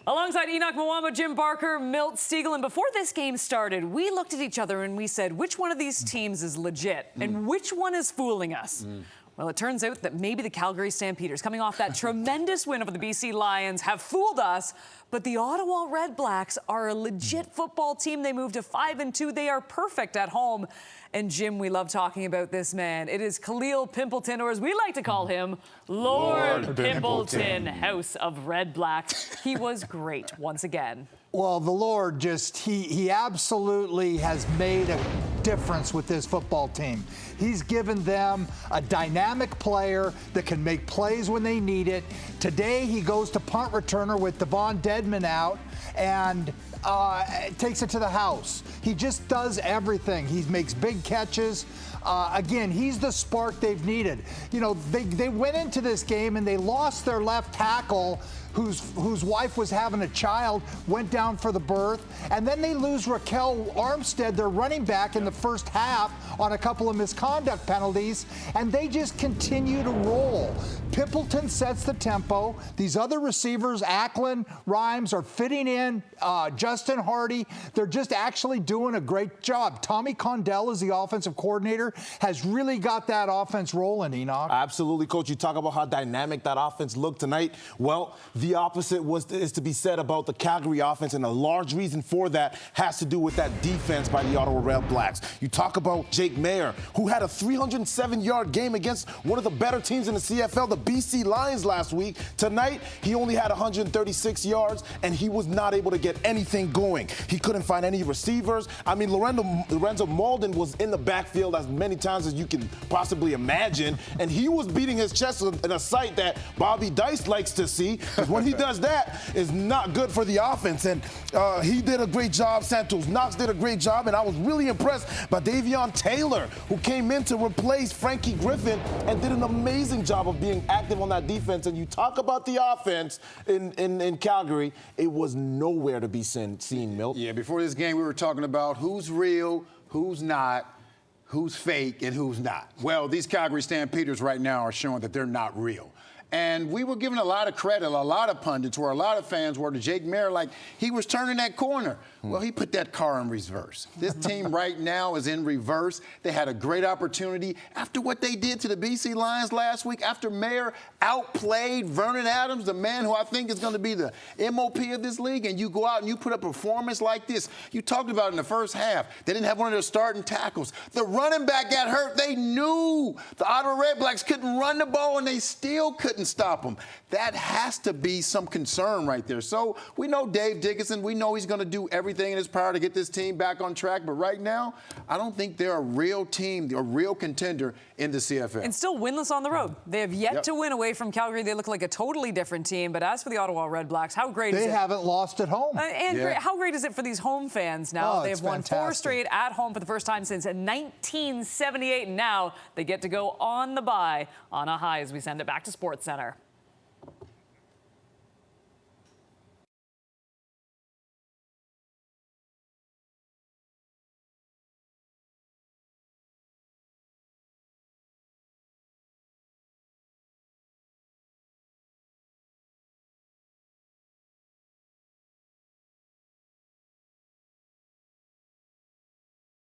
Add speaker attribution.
Speaker 1: Alongside Enoch Mwamba, Jim Barker, Milt Stiegel, and before this game started, we looked at each other and we said, which one of these teams is legit and which one is fooling us? Well, it turns out that maybe the Calgary Stampeders, coming off that tremendous win over the BC Lions, have fooled us, but the Ottawa Redblacks are a legit football team. They moved to 5-2. They are perfect at home. And Jim, we love talking about this man. It is Kalil Pimpleton, or as we like to call him, Lord Pimpleton, House of Redblacks. He was great once again.
Speaker 2: Well, the Lord he absolutely has made a difference with this football team. He's given them a dynamic player that can make plays when they need it. Today, he goes to punt returner with Devon Deadman out and takes it to the house. He just does everything. He makes big catches. Again, he's the spark they've needed. You know, they went into this game and they lost their left tackle, whose wife was having a child, went down for the birth, and then they lose Raquel Armstead, their running back, in the first half on a couple of misconduct penalties, and they just continue to roll. Pimpleton sets the tempo. These other receivers, Ackland, Rhymes, are fitting in. Justin Hardy, they're just actually doing a great job. Tommy Condell is the offensive coordinator, has really got that offense rolling, Enoch.
Speaker 3: Absolutely, Coach. You talk about how dynamic that offense looked tonight. Well, the opposite is to be said about the Calgary offense, and a large reason for that has to do with that defense by the Ottawa Redblacks. You talk about Jake Maier, who had a 307-yard game against one of the better teams in the CFL, the BC Lions, last week. Tonight, he only had 136 yards, and he was not able to get anything going. He couldn't find any receivers. I mean, Lorenzo Malden was in the backfield as many times as you can possibly imagine, and he was beating his chest in a sight that Bobby Dice likes to see. When he does that, it's not good for the offense. And he did a great job. Santos Knox did a great job. And I was really impressed by Davion Taylor, who came in to replace Frankie Griffin and did an amazing job of being active on that defense. And you talk about the offense in Calgary, it was nowhere to be seen, Milt.
Speaker 4: Yeah, before this game, we were talking about who's real, who's not, who's fake, and who's not. Well, these Calgary Stampeders right now are showing that they're not real. And we were giving a lot of credit, a lot of pundits were, a lot of fans were to Jake Maier, like he was turning that corner. Well, he put that car in reverse. This team right now is in reverse. They had a great opportunity after what they did to the BC Lions last week, after Maier outplayed Vernon Adams, the man who I think is going to be the MOP of this league, and you go out and you put a performance like this. You talked about in the first half, they didn't have one of their starting tackles. The running back got hurt. They knew the Ottawa Redblacks couldn't run the ball, and they still couldn't stop them. That has to be some concern right there. So we know Dave Dickinson. We know he's going to do everything in his power to get this team back on track. But right now, I don't think they're a real team, a real contender in the CFL.
Speaker 1: And still winless on the road. They have yet to win away from Calgary. They look like a totally different team. But as for the Ottawa Redblacks, how great is it?
Speaker 2: They haven't lost at home.
Speaker 1: How great is it for these home fans now? They have won
Speaker 2: fantastic.
Speaker 1: 4 straight at home for the first time since 1978. And now they get to go on the bye on a high as we send it back to SportsCenter.